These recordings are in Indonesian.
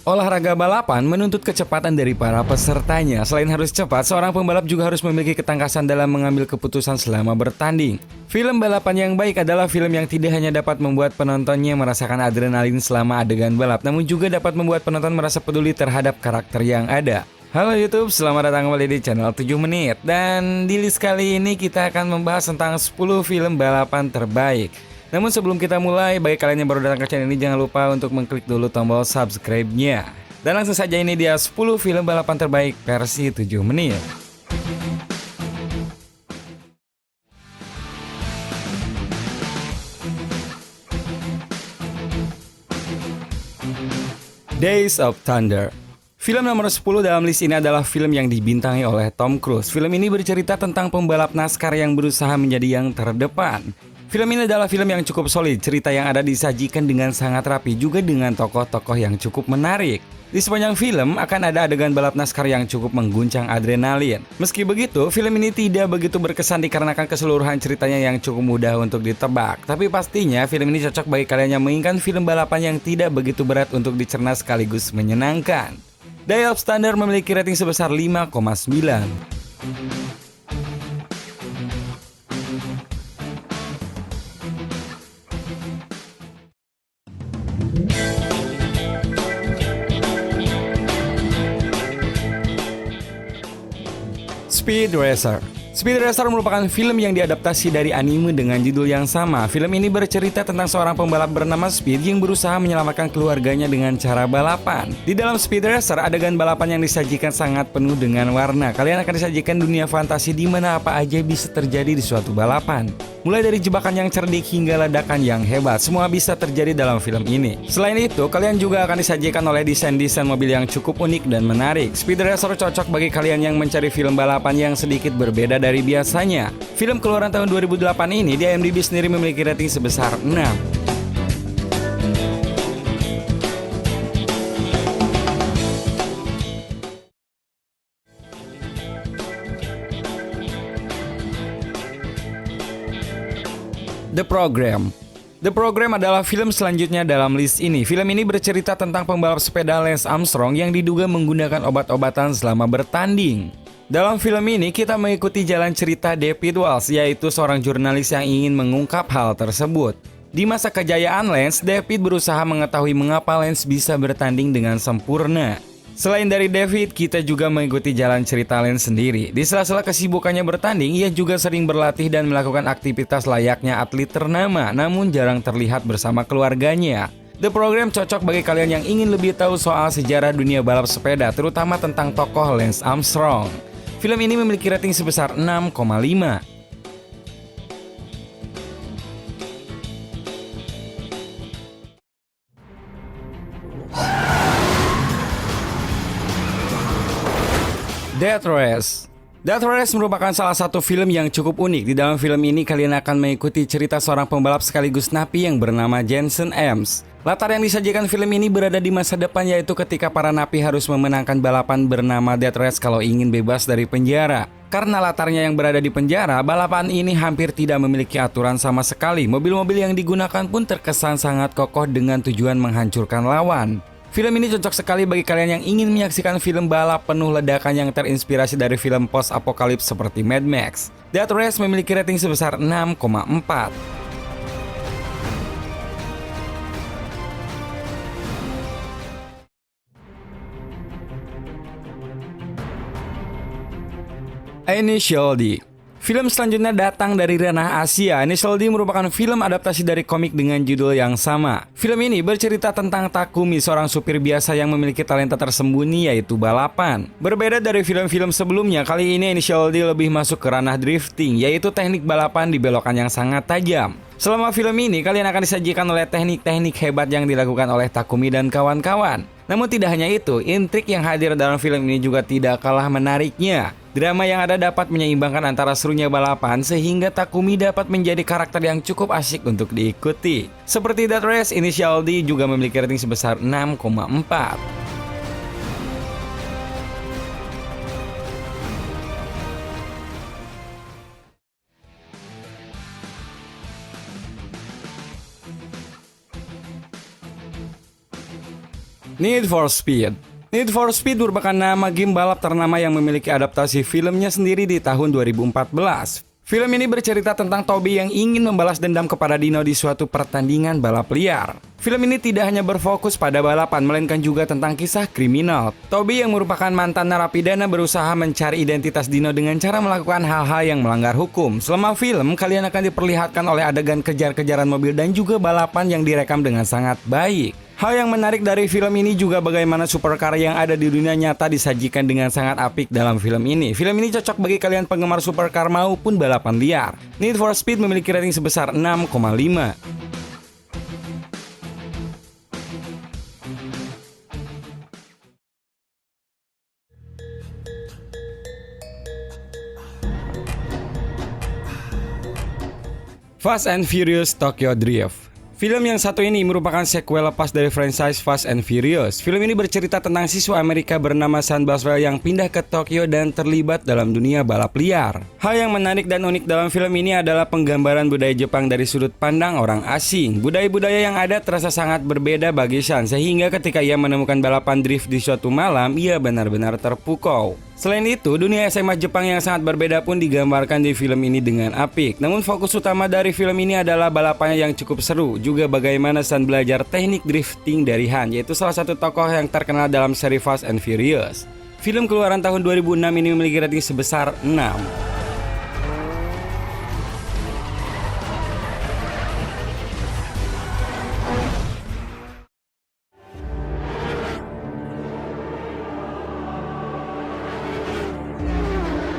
Olahraga balapan menuntut kecepatan dari para pesertanya. Selain harus cepat, seorang pembalap juga harus memiliki ketangkasan dalam mengambil keputusan selama bertanding. Film balapan yang baik adalah film yang tidak hanya dapat membuat penontonnya merasakan adrenalin selama adegan balap, namun juga dapat membuat penonton merasa peduli terhadap karakter yang ada. Halo YouTube, selamat datang kembali di channel 7 Menit. Dan di list kali ini kita akan membahas tentang 10 film balapan terbaik. Namun sebelum kita mulai, bagi kalian yang baru datang ke channel ini, jangan lupa untuk mengklik dulu tombol subscribe-nya. Dan langsung saja, ini dia 10 film balapan terbaik versi 7 menit. Days of Thunder. Film nomor 10 dalam list ini adalah film yang dibintangi oleh Tom Cruise. Film ini bercerita tentang pembalap NASCAR yang berusaha menjadi yang terdepan. Film ini adalah film yang cukup solid, cerita yang ada disajikan dengan sangat rapi, juga dengan tokoh-tokoh yang cukup menarik. Di sepanjang film akan ada adegan balap NASCAR yang cukup mengguncang adrenalin. Meski begitu, film ini tidak begitu berkesan dikarenakan keseluruhan ceritanya yang cukup mudah untuk ditebak. Tapi pastinya film ini cocok bagi kalian yang menginginkan film balapan yang tidak begitu berat untuk dicerna sekaligus menyenangkan. Days of Thunder memiliki rating sebesar 5,9. Speed Racer. Speed Racer merupakan film yang diadaptasi dari anime dengan judul yang sama. Film ini bercerita tentang seorang pembalap bernama Speed yang berusaha menyelamatkan keluarganya dengan cara balapan. Di dalam Speed Racer, adegan balapan yang disajikan sangat penuh dengan warna. Kalian akan disajikan dunia fantasi di mana apa aja bisa terjadi di suatu balapan. Mulai dari jebakan yang cerdik hingga ledakan yang hebat, semua bisa terjadi dalam film ini. Selain itu, kalian juga akan disajikan oleh desain-desain mobil yang cukup unik dan menarik. Speed Racer cocok bagi kalian yang mencari film balapan yang sedikit berbeda dari biasanya. Film keluaran tahun 2008 ini di IMDb sendiri memiliki rating sebesar 6. The Program. The Program adalah film selanjutnya dalam list ini. Film ini bercerita tentang pembalap sepeda Lance Armstrong yang diduga menggunakan obat-obatan selama bertanding. Dalam film ini kita mengikuti jalan cerita David Walsh, yaitu seorang jurnalis yang ingin mengungkap hal tersebut. Di masa kejayaan Lance, David berusaha mengetahui mengapa Lance bisa bertanding dengan sempurna. Selain dari David, kita juga mengikuti jalan cerita Lance sendiri. Di sela-sela kesibukannya bertanding, ia juga sering berlatih dan melakukan aktivitas layaknya atlet ternama, namun jarang terlihat bersama keluarganya. The Program cocok bagi kalian yang ingin lebih tahu soal sejarah dunia balap sepeda, terutama tentang tokoh Lance Armstrong. Film ini memiliki rating sebesar 6,5. Death Race. Death Race merupakan salah satu film yang cukup unik. Di dalam film ini kalian akan mengikuti cerita seorang pembalap sekaligus napi yang bernama Jensen Ames. Latar yang disajikan film ini berada di masa depan, yaitu ketika para napi harus memenangkan balapan bernama Death Race kalau ingin bebas dari penjara. Karena latarnya yang berada di penjara, balapan ini hampir tidak memiliki aturan sama sekali. Mobil-mobil yang digunakan pun terkesan sangat kokoh dengan tujuan menghancurkan lawan. Film ini cocok sekali bagi kalian yang ingin menyaksikan film balap penuh ledakan yang terinspirasi dari film post-apokalips seperti Mad Max. Death Race memiliki rating sebesar 6,4. Initial D. Film selanjutnya datang dari ranah Asia. Initial D merupakan film adaptasi dari komik dengan judul yang sama. Film ini bercerita tentang Takumi, seorang supir biasa yang memiliki talenta tersembunyi yaitu balapan. Berbeda dari film-film sebelumnya, kali ini Initial D lebih masuk ke ranah drifting, yaitu teknik balapan di belokan yang sangat tajam. Selama film ini, kalian akan disajikan oleh teknik-teknik hebat yang dilakukan oleh Takumi dan kawan-kawan. Namun tidak hanya itu, intrik yang hadir dalam film ini juga tidak kalah menariknya. Drama yang ada dapat menyeimbangkan antara serunya balapan sehingga Takumi dapat menjadi karakter yang cukup asyik untuk diikuti. Seperti Death Race, Initial D juga memiliki rating sebesar 6,4. Need for Speed. Need for Speed merupakan nama game balap ternama yang memiliki adaptasi filmnya sendiri di tahun 2014. Film ini bercerita tentang Toby yang ingin membalas dendam kepada Dino di suatu pertandingan balap liar. Film ini tidak hanya berfokus pada balapan, melainkan juga tentang kisah kriminal. Toby yang merupakan mantan narapidana berusaha mencari identitas Dino dengan cara melakukan hal-hal yang melanggar hukum. Selama film, kalian akan diperlihatkan oleh adegan kejar-kejaran mobil dan juga balapan yang direkam dengan sangat baik. Hal yang menarik dari film ini juga bagaimana supercar yang ada di dunia nyata disajikan dengan sangat apik dalam film ini. Film ini cocok bagi kalian penggemar supercar maupun balapan liar. Need for Speed memiliki rating sebesar 6,5. Fast and Furious Tokyo Drift. Film yang satu ini merupakan sequel lepas dari franchise Fast and Furious. Film ini bercerita tentang siswa Amerika bernama Sean Boswell yang pindah ke Tokyo dan terlibat dalam dunia balap liar. Hal yang menarik dan unik dalam film ini adalah penggambaran budaya Jepang dari sudut pandang orang asing. Budaya-budaya yang ada terasa sangat berbeda bagi Sean, sehingga ketika ia menemukan balapan drift di suatu malam, ia benar-benar terpukau. Selain itu, dunia SMA Jepang yang sangat berbeda pun digambarkan di film ini dengan apik. Namun fokus utama dari film ini adalah balapannya yang cukup seru, juga bagaimana Sean belajar teknik drifting dari Han, yaitu salah satu tokoh yang terkenal dalam seri Fast and Furious. Film keluaran tahun 2006 ini memiliki rating sebesar 6.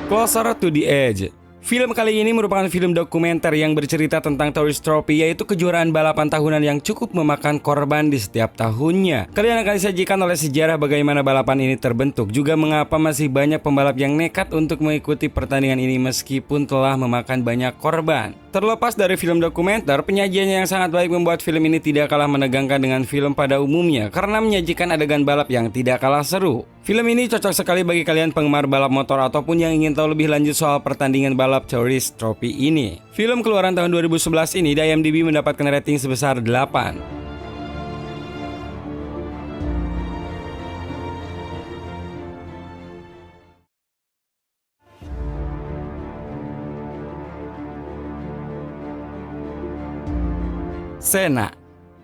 Closer to the Edge. Film kali ini merupakan film dokumenter yang bercerita tentang Tourist Trophy, yaitu kejuaraan balapan tahunan yang cukup memakan korban di setiap tahunnya. Kalian akan disajikan oleh sejarah bagaimana balapan ini terbentuk, juga mengapa masih banyak pembalap yang nekat untuk mengikuti pertandingan ini meskipun telah memakan banyak korban. Terlepas dari film dokumenter, penyajiannya yang sangat baik membuat film ini tidak kalah menegangkan dengan film pada umumnya karena menyajikan adegan balap yang tidak kalah seru. Film ini cocok sekali bagi kalian penggemar balap motor ataupun yang ingin tahu lebih lanjut soal pertandingan balap Tourist Trophy ini. Film keluaran tahun 2011 ini di IMDb mendapatkan rating sebesar 8. Senna.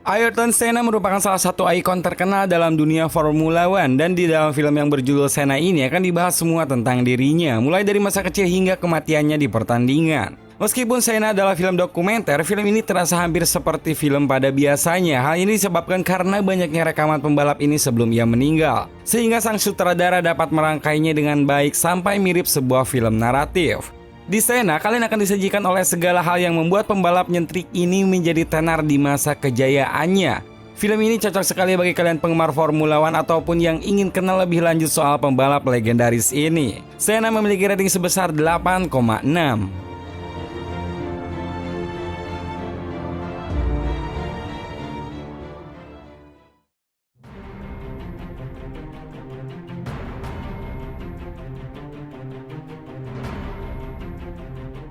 Ayrton Senna merupakan salah satu ikon terkenal dalam dunia Formula One, dan di dalam film yang berjudul Senna ini akan dibahas semua tentang dirinya, mulai dari masa kecil hingga kematiannya di pertandingan. Meskipun Senna adalah film dokumenter, film ini terasa hampir seperti film pada biasanya. Hal ini disebabkan karena banyaknya rekaman pembalap ini sebelum ia meninggal, sehingga sang sutradara dapat merangkainya dengan baik sampai mirip sebuah film naratif. Di Senna, kalian akan disajikan oleh segala hal yang membuat pembalap nyentrik ini menjadi tenar di masa kejayaannya. Film ini cocok sekali bagi kalian penggemar Formula One ataupun yang ingin kenal lebih lanjut soal pembalap legendaris ini. Senna memiliki rating sebesar 8,6.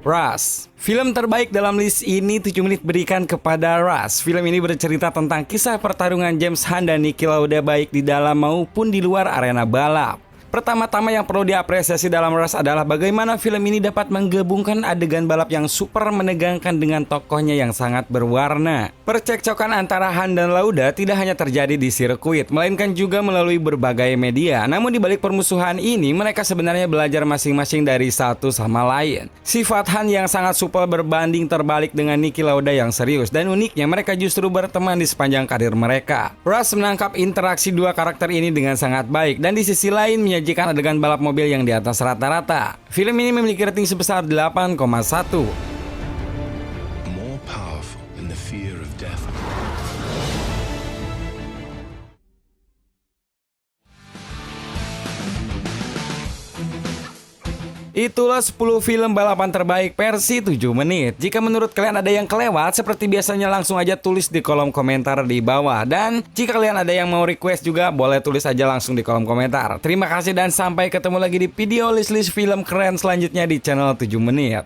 Rush. Film terbaik dalam list ini 7 menit berikan kepada Rush. Film ini bercerita tentang kisah pertarungan James Hunt dan Niki Lauda baik di dalam maupun di luar arena balap. Pertama-tama yang perlu diapresiasi dalam Rush adalah bagaimana film ini dapat menggabungkan adegan balap yang super menegangkan dengan tokohnya yang sangat berwarna. Percekcokan antara Han dan Lauda tidak hanya terjadi di sirkuit, melainkan juga melalui berbagai media. Namun di balik permusuhan ini, mereka sebenarnya belajar masing-masing dari satu sama lain. Sifat Han yang sangat supel berbanding terbalik dengan Niki Lauda yang serius, dan uniknya mereka justru berteman di sepanjang karir mereka. Rush menangkap interaksi dua karakter ini dengan sangat baik, dan di sisi lain menyajikan adegan balap mobil yang di atas rata-rata. Film ini memiliki rating sebesar 8,1. More powerful than the fear of death. Itulah 10 film balapan terbaik versi 7 menit. Jika menurut kalian ada yang kelewat, seperti biasanya langsung aja tulis di kolom komentar di bawah. Dan jika kalian ada yang mau request juga, boleh tulis aja langsung di kolom komentar. Terima kasih dan sampai ketemu lagi di video list-list film keren selanjutnya di channel 7 menit.